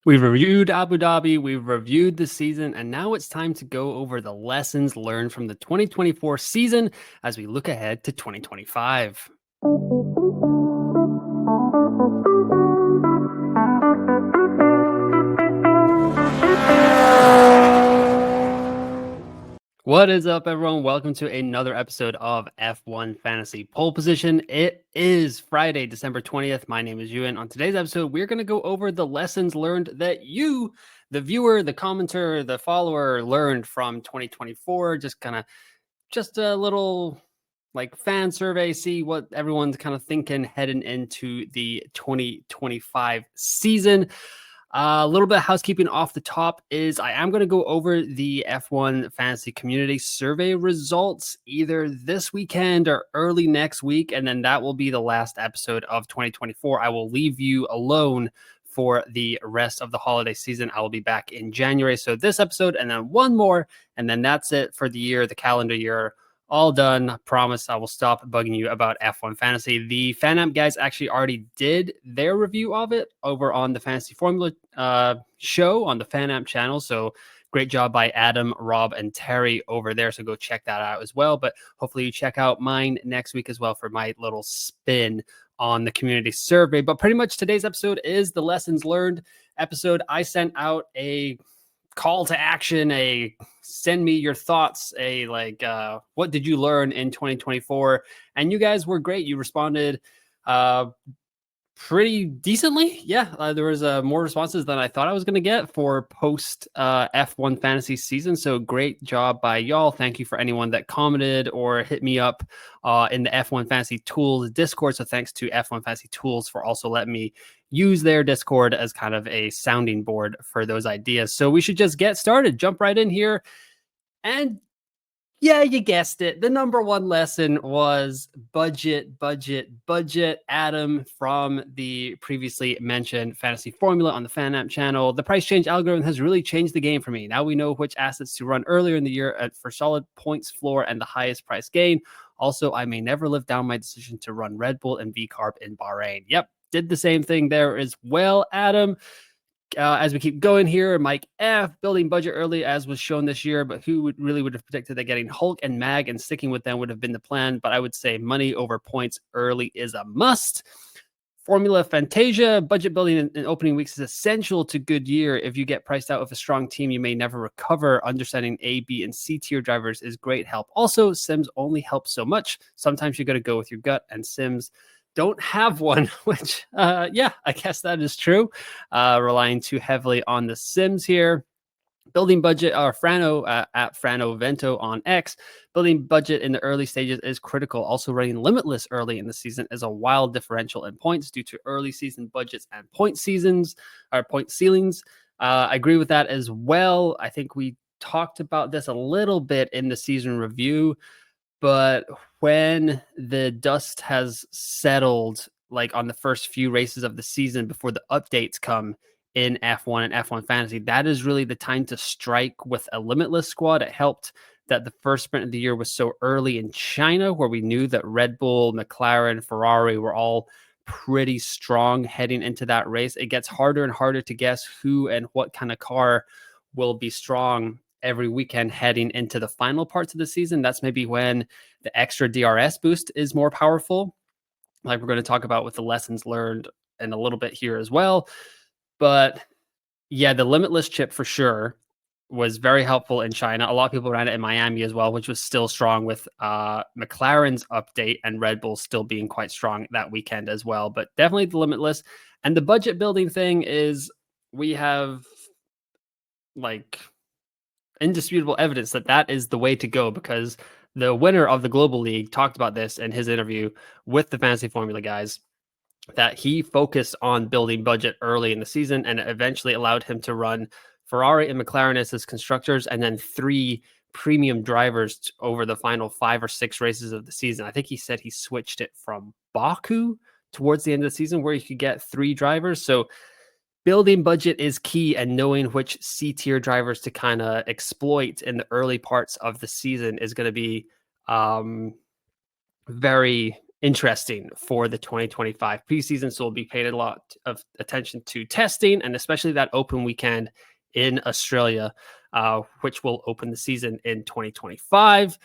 We've reviewed Abu Dhabi, we've reviewed the season, and now it's time to go over the lessons learned from the 2024 season as we look ahead to 2025. What is up, everyone? Welcome to another episode of F1 Fantasy Pole Position. It is Friday, December 20th. My name is Ewan. On today's episode, we're going to go over the lessons learned that you, the viewer, the commenter, the follower, learned from 2024. Just a little like fan survey, see what everyone's kind of thinking heading into the 2025 season. A little bit of housekeeping off the top is I am going to go over the F1 fantasy community survey results either this weekend or early next week, and then that will be the last episode of 2024. I will leave you alone for the rest of the holiday season. I will be back in January. So this episode and then one more, and then that's it for the year, the calendar year. All done. I promise I will stop bugging you about F1 Fantasy. The FanAmp guys actually already did their review of it over on the Fantasy Formula show on the FanAmp channel. So great job by Adam, Rob, and Terry over there. So go check that out as well. But hopefully you check out mine next week as well for my little spin on the community survey. But pretty much today's episode is the lessons learned episode. I sent out a call to action, a send me your thoughts, a what did you learn in 2024? And you guys were great. You responded pretty decently. Yeah, there was more responses than I thought I was going to get for post F1 fantasy season. So great job by y'all. Thank you for anyone that commented or hit me up in the F1 Fantasy Tools Discord. So thanks to F1 Fantasy Tools for also letting me use their Discord as kind of a sounding board for those ideas. So we should just get started, jump right in here. And yeah, you guessed it. The number one lesson was budget, budget, budget. Adam from the previously mentioned Fantasy Formula on the FanAmp channel. The price change algorithm has really changed the game for me. Now we know which assets to run earlier in the year for solid points floor and the highest price gain. Also, I may never live down my decision to run Red Bull and V-Carb in Bahrain. Yep, did the same thing there as well, Adam. As we keep going here, Mike F. building budget early as was shown this year, but who would have predicted that getting Hulk and Mag and sticking with them would have been the plan? But I would say money over points early is a must. Formula Fantasia, budget building in opening weeks is essential to good year. If you get priced out with a strong team, you may never recover. Understanding A, B, and C tier drivers is great help. Also, Sims only helps so much. Sometimes you got to go with your gut, and Sims don't have one, which, yeah, I guess that is true. Relying too heavily on the Sims here. Building budget, or Frano at Frano Vento on X. Building budget in the early stages is critical. Also, running limitless early in the season is a wild differential in points due to early season budgets and point seasons or point ceilings. I agree with that as well. I think we talked about this a little bit in the season review, but when the dust has settled, like on the first few races of the season before the updates come in F1 and F1 Fantasy, that is really the time to strike with a limitless squad. It helped that the first sprint of the year was so early in China, where we knew that Red Bull, McLaren, Ferrari were all pretty strong heading into that race. It gets harder and harder to guess who and what kind of car will be strong every weekend heading into the final parts of the season. That's maybe when the extra DRS boost is more powerful, like we're going to talk about with the lessons learned in a little bit here as well. But yeah, the limitless chip for sure was very helpful in China. A lot of people ran it in Miami as well, which was still strong with McLaren's update and Red Bull still being quite strong that weekend as well. But definitely the limitless. And the budget building thing is we have like indisputable evidence that that is the way to go, because the winner of the Global League talked about this in his interview with the Fantasy Formula guys, that he focused on building budget early in the season, and it eventually allowed him to run Ferrari and McLaren as his constructors, and then 3 premium drivers over the final 5 or 6 races of the season. I think he said he switched it from Baku towards the end of the season where you could get 3 drivers. So building budget is key, and knowing which C tier drivers to kind of exploit in the early parts of the season is going to be very interesting for the 2025 preseason. So we'll be paying a lot of attention to testing, and especially that open weekend in Australia, which will open the season in 2025.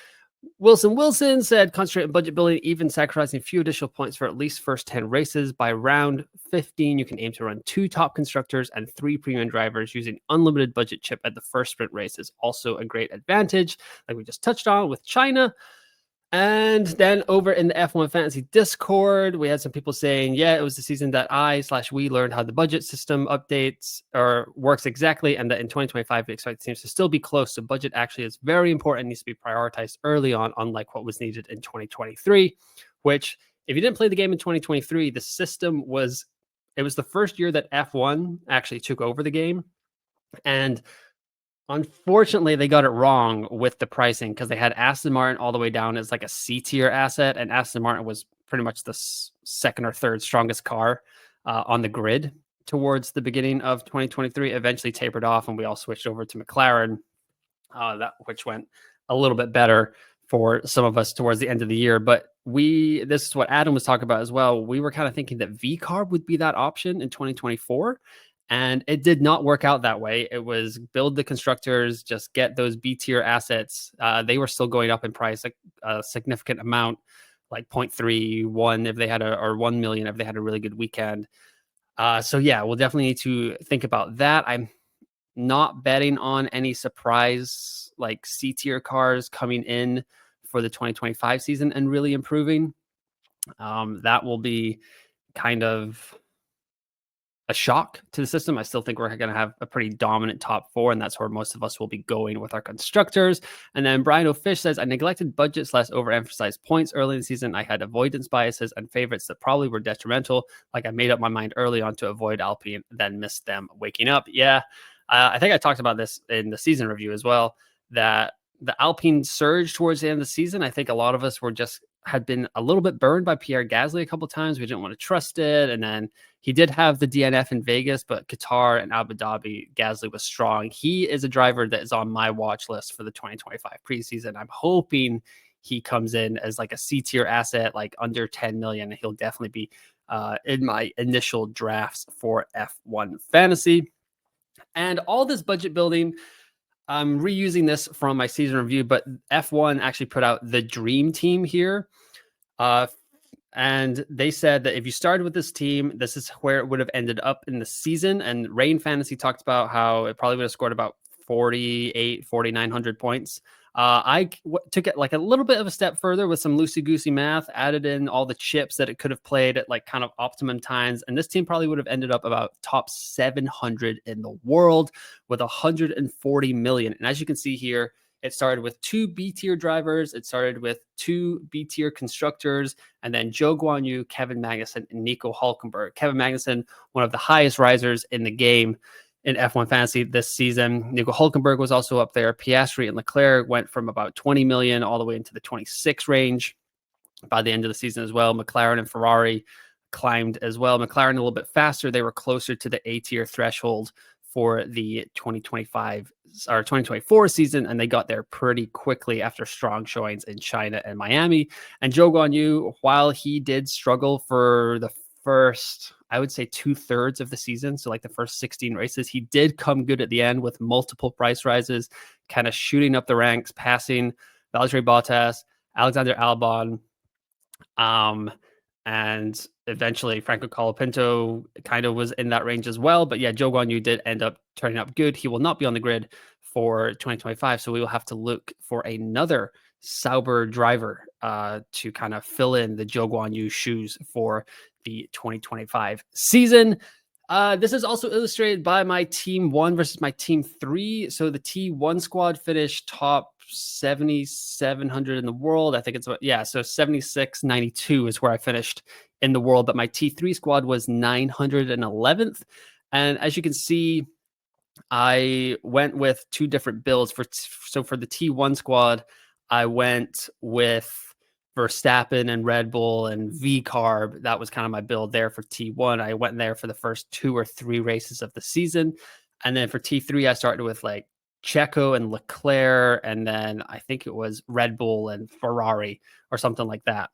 Wilson said, concentrate on budget building, even sacrificing a few additional points for at least first 10 races. By round 15, you can aim to run 2 top constructors and 3 premium drivers using unlimited budget chip at the first sprint race is also a great advantage, like we just touched on with China. And then over in the F1 Fantasy Discord, we had some people saying, yeah, it was the season that we learned how the budget system updates or works exactly, and that in 2025, we expect teams to still be close. So budget actually is very important, needs to be prioritized early on, unlike what was needed in 2023, which if you didn't play the game in 2023, the system was the first year that F1 actually took over the game. And unfortunately, they got it wrong with the pricing because they had Aston Martin all the way down as like a C tier asset, and Aston Martin was pretty much the second or third strongest car on the grid towards the beginning of 2023. Eventually tapered off, and we all switched over to McLaren, which went a little bit better for some of us towards the end of the year. But this is what Adam was talking about as well. We were kind of thinking that VCARB would be that option in 2024. And it did not work out that way. It was build the constructors, just get those B tier assets. They were still going up in price, like a significant amount, like 0.31 if they had or 1 million if they had a really good weekend. So yeah, we'll definitely need to think about that. I'm not betting on any surprise like C tier cars coming in for the 2025 season and really improving. That will be kind of a shock to the system. I still think we're going to have a pretty dominant top 4, and that's where most of us will be going with our constructors. And then Brian O'Fish says, I neglected budgets / overemphasized points early in the season. I had avoidance biases and favorites that probably were detrimental. Like I made up my mind early on to avoid Alpine, then missed them waking up. Yeah, I think I talked about this in the season review as well, that the Alpine surge towards the end of the season, I think a lot of us had been a little bit burned by Pierre Gasly a couple of times. We didn't want to trust it. And then he did have the DNF in Vegas, but Qatar and Abu Dhabi, Gasly was strong. He is a driver that is on my watch list for the 2025 preseason. I'm hoping he comes in as like a C tier asset, like under 10 million. He'll definitely be in my initial drafts for F1 Fantasy. And all this budget building, I'm reusing this from my season review, but F1 actually put out the dream team here. And they said that if you started with this team, this is where it would have ended up in the season. And Rain Fantasy talked about how it probably would have scored about 4,900 points. I took it like a little bit of a step further with some loosey-goosey math, added in all the chips that it could have played at like kind of optimum times. And this team probably would have ended up about top 700 in the world with 140 million. And as you can see here, it started with 2 B-tier drivers. It started with 2 B-tier constructors, and then Zhou Guanyu, Kevin Magnussen, and Nico Hülkenberg. Kevin Magnussen, one of the highest risers in the game in F1 Fantasy this season. Nico Hülkenberg was also up there. Piastri and Leclerc went from about 20 million all the way into the 26 range by the end of the season as well. McLaren and Ferrari climbed as well. McLaren a little bit faster. They were closer to the A-tier threshold for the 2024 season, and they got there pretty quickly after strong showings in China and Miami. And Zhou Guanyu, while he did struggle for the first, I would say 2/3 of the season, so like the first 16 races, he did come good at the end with multiple price rises, kind of shooting up the ranks, passing Valtteri Bottas, Alexander Albon, and eventually Franco Colapinto kind of was in that range as well. But yeah, Zhou Guanyu did end up turning up good. He will not be on the grid for 2025, so we will have to look for another Sauber driver to kind of fill in the Zhou Guanyu shoes for the 2025 season. This is also illustrated by my team 1 versus my team 3. So the T1 squad finished top 7,700 in the world. I think it's so 7692 is where I finished in the world, but my T3 squad was 911th. And as you can see, I went with 2 different builds for the T1 squad. I went with Verstappen and Red Bull and VCARB. That was kind of my build there for T1. I went there for the first 2 or 3 races of the season. And then for T3, I started with like Checo and Leclerc, and then I think it was Red Bull and Ferrari or something like that.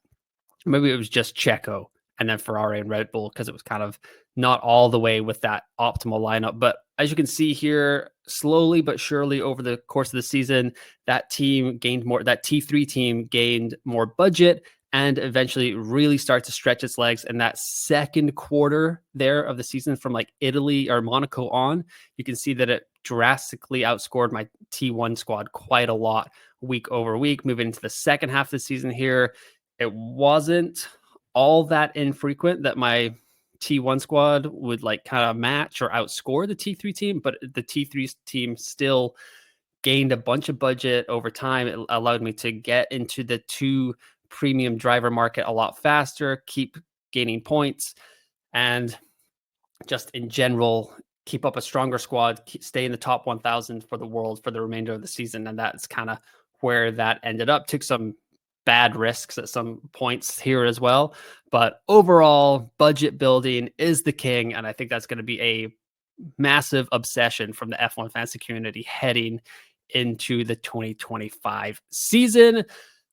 Maybe it was just Checo and then Ferrari and Red Bull because it was kind of not all the way with that optimal lineup. But as you can see here, slowly but surely over the course of the season, that T3 team gained more budget and eventually really start to stretch its legs. And that second quarter there of the season from like Italy or Monaco on, you can see that it drastically outscored my T1 squad quite a lot week over week. Moving into the second half of the season here, it wasn't all that infrequent that my T1 squad would like kind of match or outscore the T3 team, but the T3 team still gained a bunch of budget over time. It allowed me to get into the 2 premium driver market a lot faster, keep gaining points, and just in general, keep up a stronger squad, stay in the top 1,000 for the world for the remainder of the season. And that's kind of where that ended up. Took some bad risks at some points here as well. But overall, budget building is the king. And I think that's going to be a massive obsession from the F1 fantasy community heading into the 2025 season.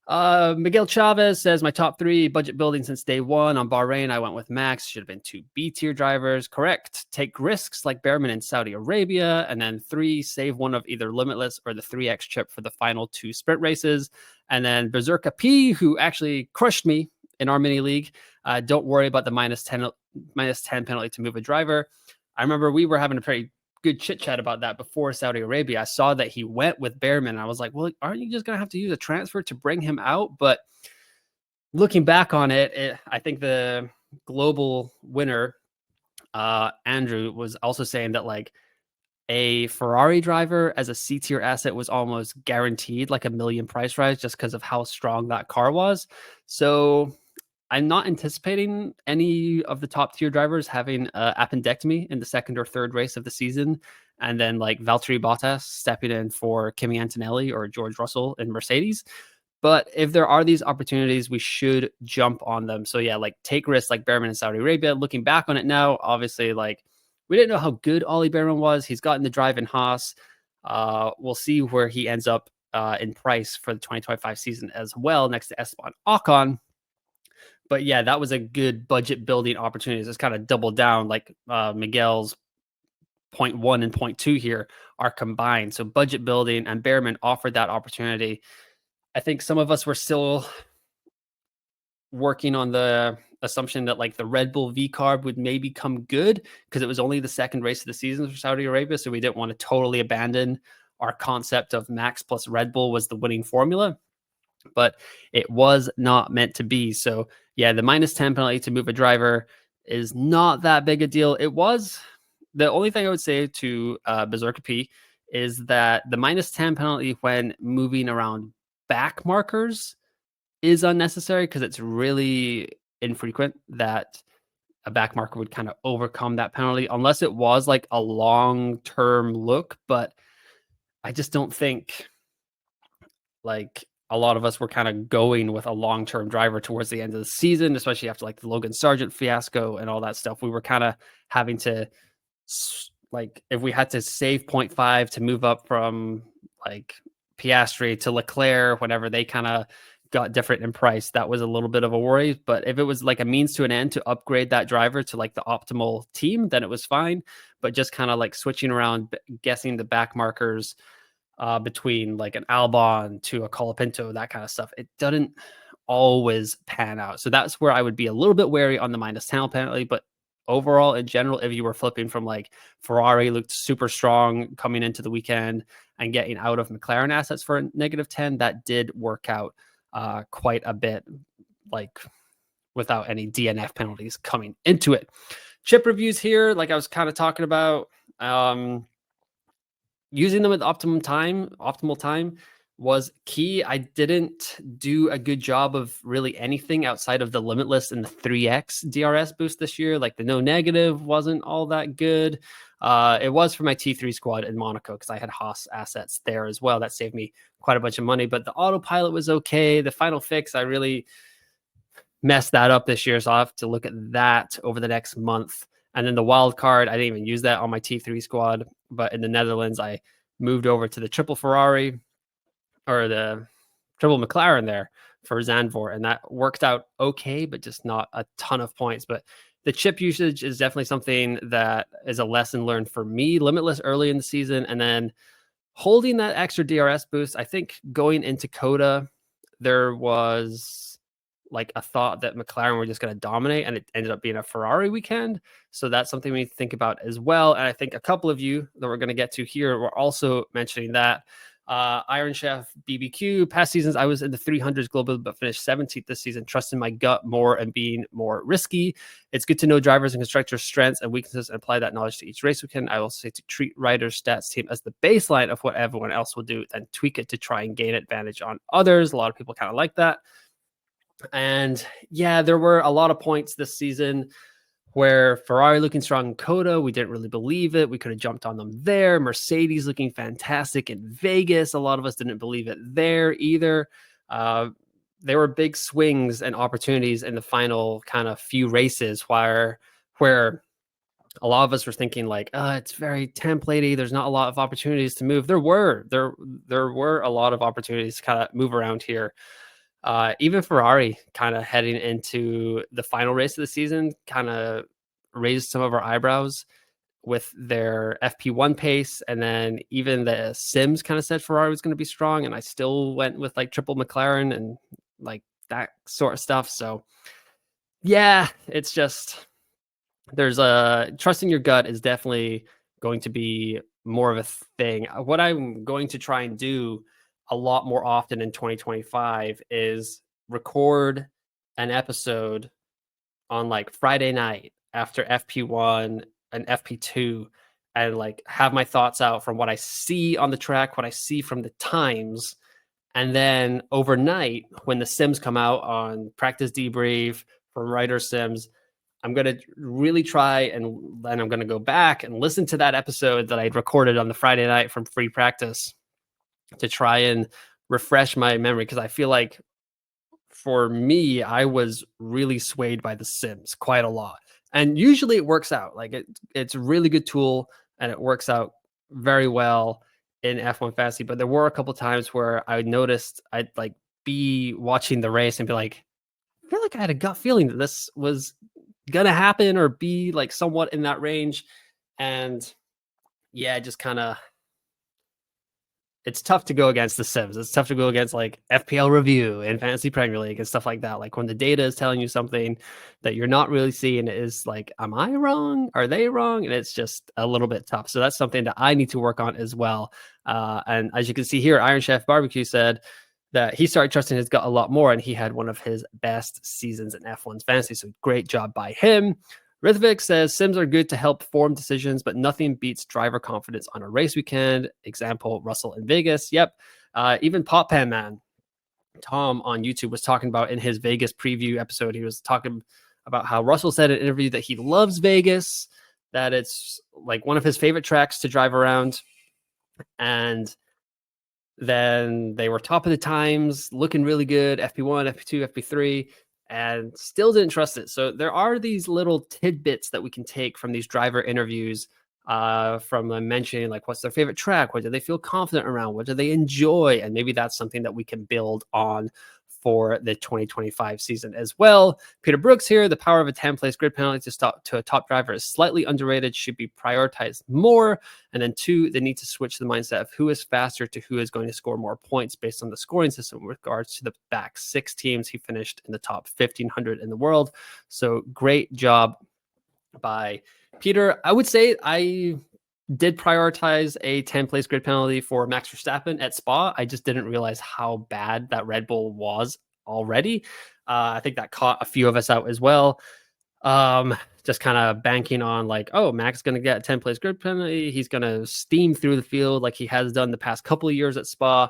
Miguel Chavez says my top 3 budget building since day one. On Bahrain, I went with Max. Should have been 2 B tier drivers. Correct. Take risks like Behrman in Saudi Arabia. And then 3, save one of either Limitless or the 3X chip for the final 2 sprint races. And then Berserker P, who actually crushed me in our mini league. Don't worry about the minus 10 penalty to move a driver. I remember we were having a pretty good chit chat about that before Saudi Arabia. I saw that he went with Behrman. And I was like, well, aren't you just going to have to use a transfer to bring him out? But looking back on it, I think the global winner, Andrew, was also saying that like a Ferrari driver as a C tier asset was almost guaranteed like $1 million price rise just because of how strong that car was. So I'm not anticipating any of the top tier drivers having appendectomy in the second or third race of the season. And then like Valtteri Bottas stepping in for Kimi Antonelli or George Russell in Mercedes. But if there are these opportunities, we should jump on them. So yeah, like take risks like Behrman in Saudi Arabia. Looking back on it now, obviously like we didn't know how good Ollie Behrman was. He's gotten the drive in Haas. We'll see where he ends up in price for the 2025 season as well, next to Esteban Ocon. But yeah, that was a good budget building opportunity. Just kind of double down like Miguel's point 1 and point 2 here are combined. So budget building and Behrman offered that opportunity. I think some of us were still working on the assumption that like the Red Bull V carb would maybe come good because it was only the second race of the season for Saudi Arabia. So we didn't want to totally abandon our concept of Max plus Red Bull was the winning formula. But it was not meant to be. So yeah, the minus 10 penalty to move a driver is not that big a deal. It was the only thing I would say to Berserker P is that the minus 10 penalty when moving around back markers is unnecessary because it's really infrequent that a back marker would kind of overcome that penalty unless it was like a long-term look. But I just don't think like a lot of us were kind of going with a long-term driver towards the end of the season, especially after like the Logan Sargent fiasco and all that stuff. We were kind of having to like, if we had to save 0.5 to move up from like Piastri to Leclerc, whenever they kind of got different in price, that was a little bit of a worry. But if it was like a means to an end to upgrade that driver to like the optimal team, then it was fine. But just kind of like switching around, guessing the back markers between like an Albon to a Colapinto, that kind of stuff, it doesn't always pan out. So that's where I would be a little bit wary on the minus 10 penalty. But overall, in general, if you were flipping from like Ferrari looked super strong coming into the weekend and getting out of McLaren assets for a negative 10, that did work out quite a bit, like without any DNF penalties coming into it. Chip reviews here, like I was kind of talking about, using them at the optimal time was key. I didn't do a good job of really anything outside of the Limitless and the 3X DRS boost this year. Like the no negative wasn't all that good. It was for my T3 squad in Monaco because I had Haas assets there as well. That saved me quite a bunch of money, but the autopilot was okay. The final fix, I really messed that up this year. So I'll have to look at that over the next month. And then the wild card, I didn't even use that on my T3 squad, but in the Netherlands, I moved over to the triple Ferrari or the triple McLaren there for Zandvoort, and that worked out okay, but just not a ton of points. But the chip usage is definitely something that is a lesson learned for me. Limitless early in the season, and then holding that extra DRS boost. I think going into Coda, there was like a thought that McLaren were just going to dominate, and it ended up being a Ferrari weekend. So that's something we need to think about as well. And I think a couple of you that we're going to get to here were also mentioning that. Iron Chef BBQ, past seasons, I was in the 300s globally, but finished 17th this season, trusting my gut more and being more risky. It's good to know drivers and constructors' strengths and weaknesses and apply that knowledge to each race weekend. I also say to treat riders' stats team as the baseline of what everyone else will do, then tweak it to try and gain advantage on others. A lot of people kind of like that. And yeah, there were a lot of points this season where Ferrari looking strong in Coda, we didn't really believe it. We could have jumped on them there. Mercedes looking fantastic in Vegas. A lot of us didn't believe it there either. There were big swings and opportunities in the final kind of few races where a lot of us were thinking like, it's very templatey. There's not a lot of opportunities to move. There were a lot of opportunities to kind of move around here. Even Ferrari kind of heading into the final race of the season kind of raised some of our eyebrows with their FP1 pace. And then even the Sims kind of said Ferrari was going to be strong. And I still went with like triple McLaren and like that sort of stuff. So yeah, it's just, there's trusting your gut is definitely going to be more of a thing. What I'm going to try and do a lot more often in 2025 is record an episode on like Friday night after FP1 and FP2 and like have my thoughts out from what I see on the track, what I see from the times. And then overnight, when the sims come out on practice debrief from Writer Sims, I'm going to really try, and then I'm going to go back and listen to that episode that I'd recorded on the Friday night from free practice to try and refresh my memory. Because I feel like for me, I was really swayed by the Sims quite a lot. And usually it works out. Like it's a really good tool and it works out very well in F1 Fantasy. But there were a couple times where I noticed I'd like be watching the race and be like, I feel like I had a gut feeling that this was gonna happen or be like somewhat in that range. And yeah, just kind of, it's tough to go against the Sims. It's tough to go against like FPL Review and Fantasy Premier League and stuff like that. Like when the data is telling you something that you're not really seeing, it is like, am I wrong? Are they wrong? And it's just a little bit tough. So that's something that I need to work on as well. And as you can see here, Iron Chef Barbecue said that he started trusting his gut a lot more, and he had one of his best seasons in F1's fantasy. So great job by him. Rithvik says Sims are good to help form decisions, but nothing beats driver confidence on a race weekend. Example, Russell in Vegas. Yep. Even Pop Pan Man, Tom on YouTube, was talking about in his Vegas preview episode. He was talking about how Russell said in an interview that he loves Vegas, that it's like one of his favorite tracks to drive around. And then they were top of the times, looking really good, FP1, FP2, FP3, and still didn't trust it. So there are these little tidbits that we can take from these driver interviews, from them mentioning like what's their favorite track, what do they feel confident around, what do they enjoy, and maybe that's something that we can build on for the 2025 season as well. Peter Brooks here, the power of a 10-place grid penalty to a top driver is slightly underrated, should be prioritized more. And then 2, they need to switch the mindset of who is faster to who is going to score more points based on the scoring system. With regards to the back 6 teams, he finished in the top 1,500 in the world. So great job by Peter. I would say I did prioritize a 10-place grid penalty for Max Verstappen at Spa. I just didn't realize how bad that Red Bull was already. I think that caught a few of us out as well. Just kind of banking on like, oh, Max is going to get a 10-place grid penalty. He's going to steam through the field like he has done the past couple of years at Spa.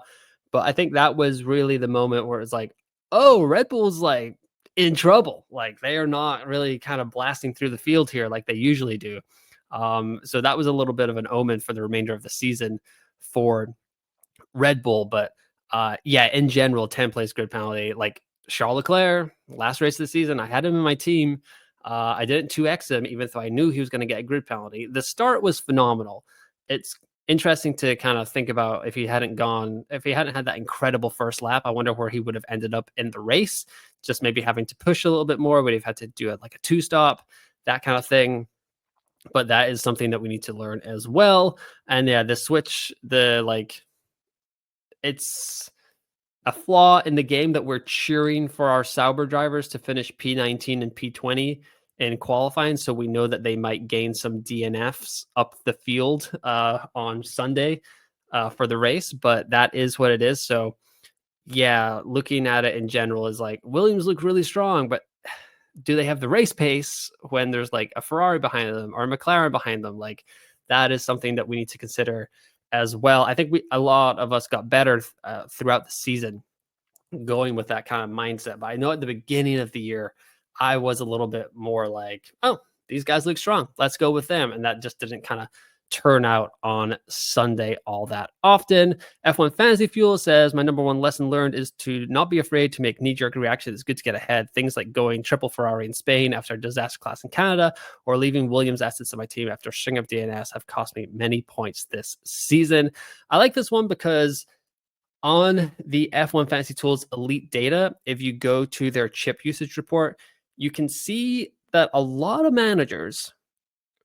But I think that was really the moment where it's like, oh, Red Bull's like in trouble. Like they are not really kind of blasting through the field here like they usually do. So that was a little bit of an omen for the remainder of the season for Red Bull. But yeah, in general, 10-place grid penalty, like Charles Leclerc, last race of the season, I had him in my team. I didn't 2x him, even though I knew he was going to get a grid penalty. The start was phenomenal. interesting to kind of think about if he hadn't had that incredible first lap. I wonder where he would have ended up in the race. Just maybe having to push a little bit more, would have had to do it like a 2-stop, that kind of thing. But that is something that we need to learn as well. And yeah, the switch, it's a flaw in the game that we're cheering for our Sauber drivers to finish P19 and P20 in qualifying, so we know that they might gain some DNFs up the field on Sunday for the race, but that is what it is. So yeah, looking at it in general is like, Williams look really strong, but do they have the race pace when there's like a Ferrari behind them or a McLaren behind them? Like, that is something that we need to consider as well. I think a lot of us got better throughout the season going with that kind of mindset. But I know at the beginning of the year, I was a little bit more like, oh, these guys look strong, let's go with them. And that just didn't kind of turn out on Sunday all that often. F1 Fantasy Fuel says, my number one lesson learned is to not be afraid to make knee-jerk reactions. It's good to get ahead. Things like going triple Ferrari in Spain after a disaster class in Canada, or leaving Williams assets on my team after a string of DNS have cost me many points this season. I like this one because on the F1 Fantasy Tools Elite data, if you go to their chip usage report, you can see that a lot of managers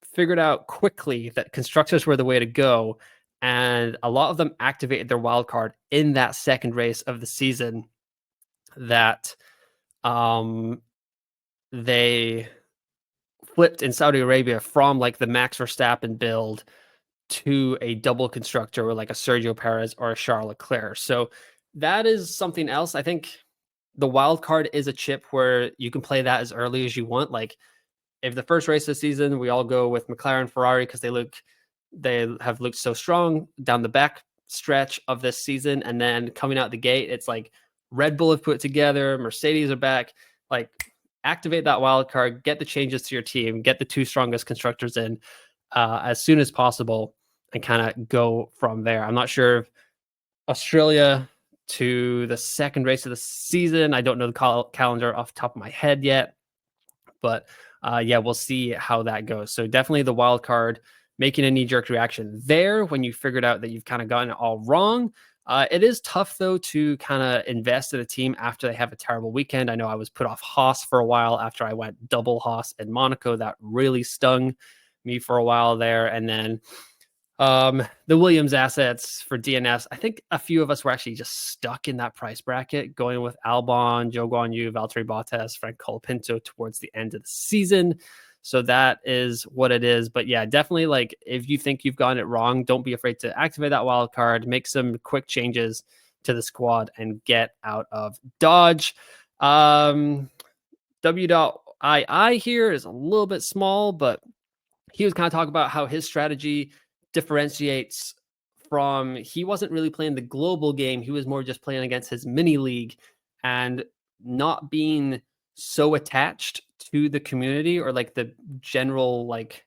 figured out quickly that constructors were the way to go, and a lot of them activated their wild card in that second race of the season that they flipped in Saudi Arabia from like the Max Verstappen build to a double constructor with like a Sergio Perez or a Charles Leclerc. So that is something else. I think the wild card is a chip where you can play that as early as you want. Like, if the first race of the season, we all go with McLaren, Ferrari, because they have looked so strong down the back stretch of this season. And then coming out the gate, it's like Red Bull have put together, Mercedes are back. Like, activate that wild card, get the changes to your team, get the two strongest constructors in as soon as possible, and kind of go from there. I'm not sure if Australia to the second race of the season, I don't know the calendar off the top of my head yet, but yeah, we'll see how that goes. So definitely the wild card, making a knee-jerk reaction there when you figured out that you've kind of gotten it all wrong. It is tough, though, to kind of invest in a team after they have a terrible weekend. I know I was put off Haas for a while after I went double Haas in Monaco. That really stung me for a while there. And then the Williams assets for DNS, I think a few of us were actually just stuck in that price bracket, going with Albon, Zhou Guanyu, Valtteri Bottas, Frank Colapinto towards the end of the season. So that is what it is. But yeah, definitely, like, if you think you've gotten it wrong, don't be afraid to activate that wild card, make some quick changes to the squad, and get out of Dodge. W.II here is a little bit small, but he was kind of talking about how his strategy differentiates from, he wasn't really playing the global game. He was more just playing against his mini league and not being so attached to the community or like the general like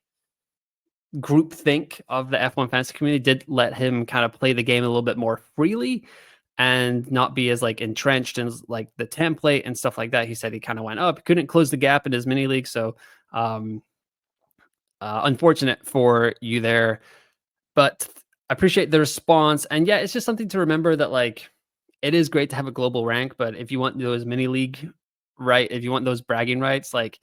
group think of the F1 fantasy community did let him kind of play the game a little bit more freely and not be as like entrenched in like the template and stuff like that. He said he kind of went up, couldn't close the gap in his mini league. So unfortunate for you there, but I appreciate the response. And yeah, it's just something to remember that like, it is great to have a global rank, but if you want those mini league, right, if you want those bragging rights, like,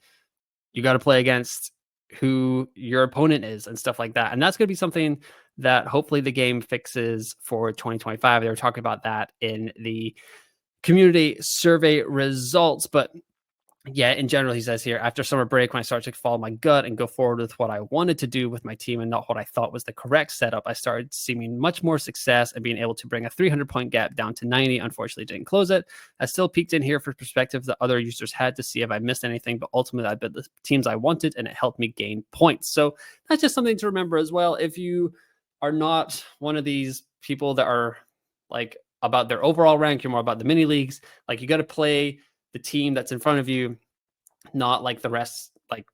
you got to play against who your opponent is and stuff like that. And that's going to be something that hopefully the game fixes for 2025. They were talking about that in the community survey results. But yeah, in general, he says here, after summer break, when I started to follow my gut and go forward with what I wanted to do with my team and not what I thought was the correct setup, I started seeing much more success and being able to bring a 300-point gap down to 90. Unfortunately, didn't close it. I still peeked in here for perspective that other users had to see if I missed anything, but ultimately I built the teams I wanted and it helped me gain points. So that's just something to remember as well. If you are not one of these people that are like about their overall rank, you're more about the mini leagues, like, you got to play the team that's in front of you, not like the rest. Like,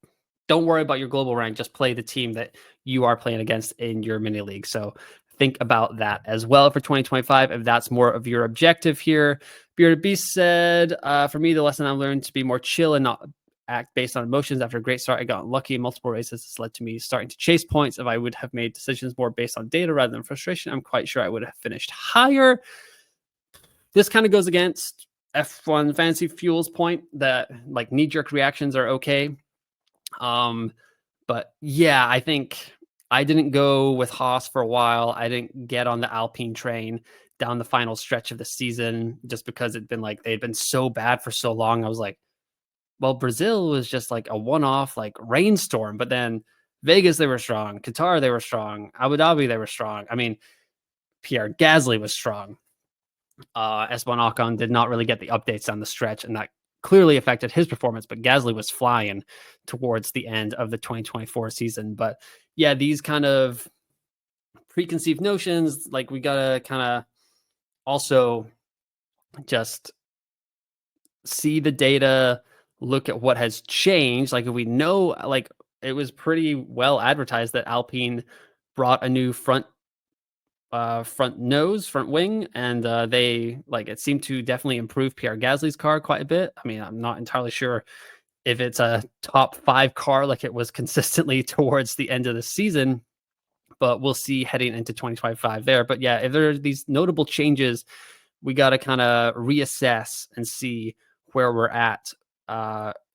don't worry about your global rank, just play the team that you are playing against in your mini league. So think about that as well for 2025 if that's more of your objective here. Bearded Beast said, for me, the lesson I learned to be more chill and not act based on emotions. After a great start, I got lucky in multiple races. This led to me starting to chase points. If I would have made decisions more based on data rather than frustration, I'm quite sure I would have finished higher. This kind of goes against F1 Fantasy Fuel's point that like knee-jerk reactions are okay. But yeah, I think I didn't go with Haas for a while. I didn't get on the Alpine train down the final stretch of the season just because it'd been like they'd been so bad for so long. I was like, well, Brazil was just like a one-off like rainstorm, but then Vegas they were strong, Qatar they were strong, Abu Dhabi they were strong. I mean, Pierre Gasly was strong. Esteban Ocon did not really get the updates on the stretch, and that clearly affected his performance, but Gasly was flying towards the end of the 2024 season. But yeah, these kind of preconceived notions, like we gotta kind of also just see the data, look at what has changed. Like if we know, like it was pretty well advertised that Alpine brought a new front wing, and they like it seemed to definitely improve Pierre Gasly's car quite a bit. I mean, I'm not entirely sure if it's a top 5 car like it was consistently towards the end of the season, but we'll see heading into 2025 there. But yeah, if there are these notable changes, we got to kind of reassess and see where we're at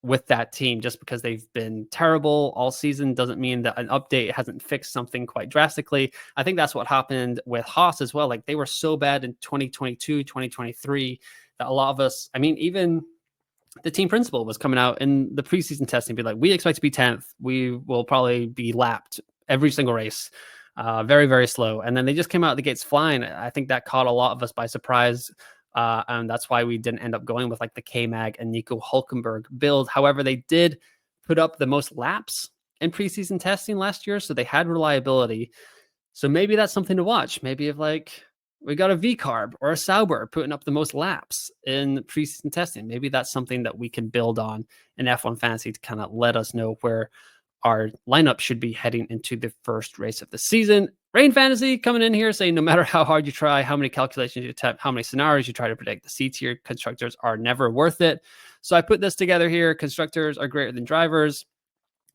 with that team. Just because they've been terrible all season doesn't mean that an update hasn't fixed something quite drastically. I think that's what happened with Haas as well. Like they were so bad in 2022, 2023 that a lot of us, I mean, even the team principal was coming out in the preseason testing, be like, we expect to be 10th. We will probably be lapped every single race. Very, very slow. And then they just came out of the gates flying. I think that caught a lot of us by surprise. And that's why we didn't end up going with like the K-Mag and Nico Hulkenberg build. However, they did put up the most laps in preseason testing last year. So they had reliability. So maybe that's something to watch. Maybe if like we got a V-Carb or a Sauber putting up the most laps in preseason testing, maybe that's something that we can build on in F1 Fantasy to kind of let us know where our lineup should be heading into the first race of the season. Rain Fantasy coming in here saying no matter how hard you try, how many calculations you attempt, how many scenarios you try to predict, the C-tier constructors are never worth it. So I put this together here. Constructors are greater than drivers.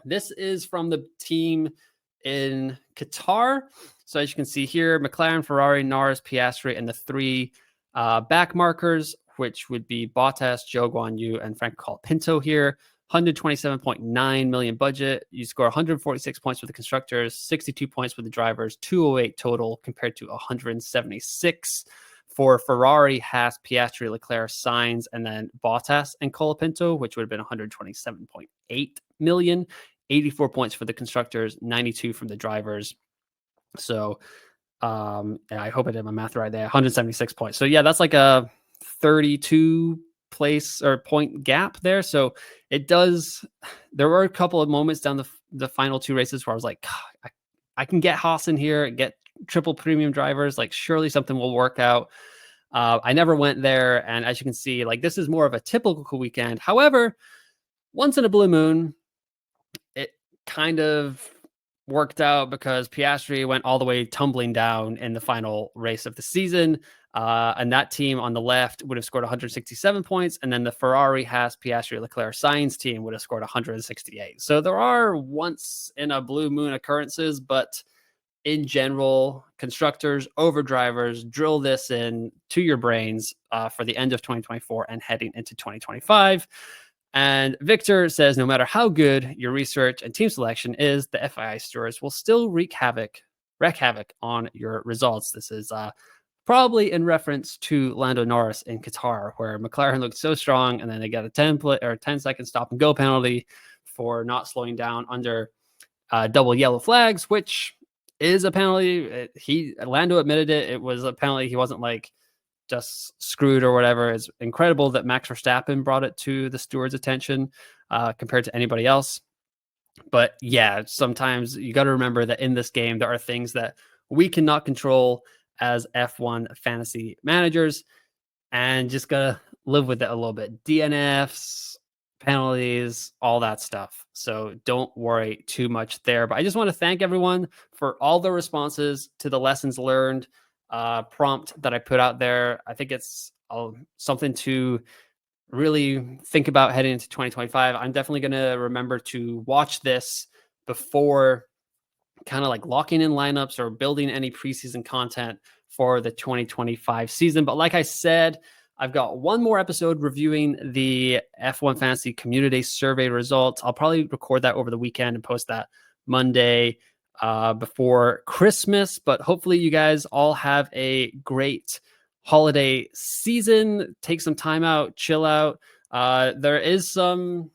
This is from the team in Qatar. So as you can see here, McLaren, Ferrari, Norris, Piastri, and the 3 back markers, which would be Bottas, Zhou Guanyu, and Franco Colapinto here. 127.9 million budget. You score 146 points for the constructors, 62 points for the drivers, 208 total compared to 176 for Ferrari, Haas, Piastri, Leclerc, Sainz, and then Bottas and Colapinto, which would have been 127.8 million. 84 points for the constructors, 92 from the drivers. So I hope I did my math right there. 176 points. So yeah, that's like a 32 place or point gap there. So it does. There were a couple of moments down the final 2 races where I was like, I can get Haas in here, get triple premium drivers. Like surely something will work out. I never went there, and as you can see, like this is more of a typical weekend. However, once in a blue moon, it kind of worked out because Piastri went all the way tumbling down in the final race of the season. And that team on the left would have scored 167 points. And then the Ferrari, Haas, Piastri, Leclerc, Sainz team would have scored 168. So there are once in a blue moon occurrences, but in general, constructors, over drivers, drill this in to your brains for the end of 2024 and heading into 2025. And Victor says, no matter how good your research and team selection is, the FII stewards will still wreak havoc on your results. This is probably in reference to Lando Norris in Qatar, where McLaren looked so strong, and then they got a 10-second stop and go penalty for not slowing down under double yellow flags, which is a penalty. Lando admitted it. It was a penalty. He wasn't like just screwed or whatever. It's incredible that Max Verstappen brought it to the steward's attention compared to anybody else. But yeah, sometimes you got to remember that in this game, there are things that we cannot control as F1 fantasy managers, and just gotta live with it a little bit. DNFs, penalties, all that stuff. So don't worry too much there. But I just want to thank everyone for all the responses to the lessons learned prompt that I put out there. I think it's something to really think about heading into 2025. I'm definitely going to remember to watch this before kind of like locking in lineups or building any preseason content for the 2025 season. But like I said, I've got one more episode reviewing the F1 Fantasy Community Survey results. I'll probably record that over the weekend and post that Monday before Christmas. But hopefully you guys all have a great holiday season. Take some time out, chill out. There is some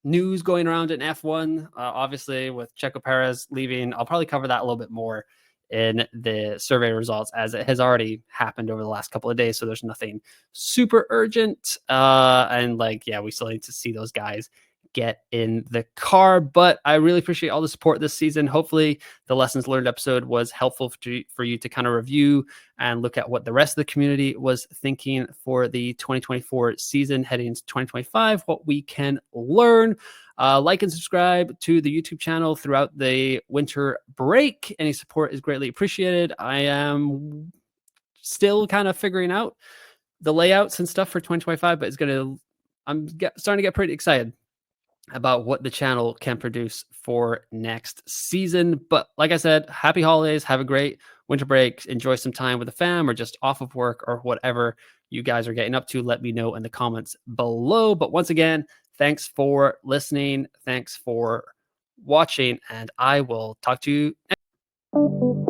news going around in F1, obviously with Checo Perez leaving. I'll probably cover that a little bit more in the survey results, as it has already happened over the last couple of days. So there's nothing super urgent. And like, yeah, we still need to see those guys get in the car. But I really appreciate all the support this season. Hopefully the lessons learned episode was helpful for you to kind of review and look at what the rest of the community was thinking for the 2024 season heading into 2025, what we can learn. Like and subscribe to the YouTube channel throughout the winter break. Any support is greatly appreciated. I am still kind of figuring out the layouts and stuff for 2025, but I'm starting to get pretty excited about what the channel can produce for next season. But like I said, happy holidays, have a great winter break, enjoy some time with the fam or just off of work or whatever you guys are getting up to. Let me know in the comments below. But once again, thanks for listening. Thanks for watching, and I will talk to you next.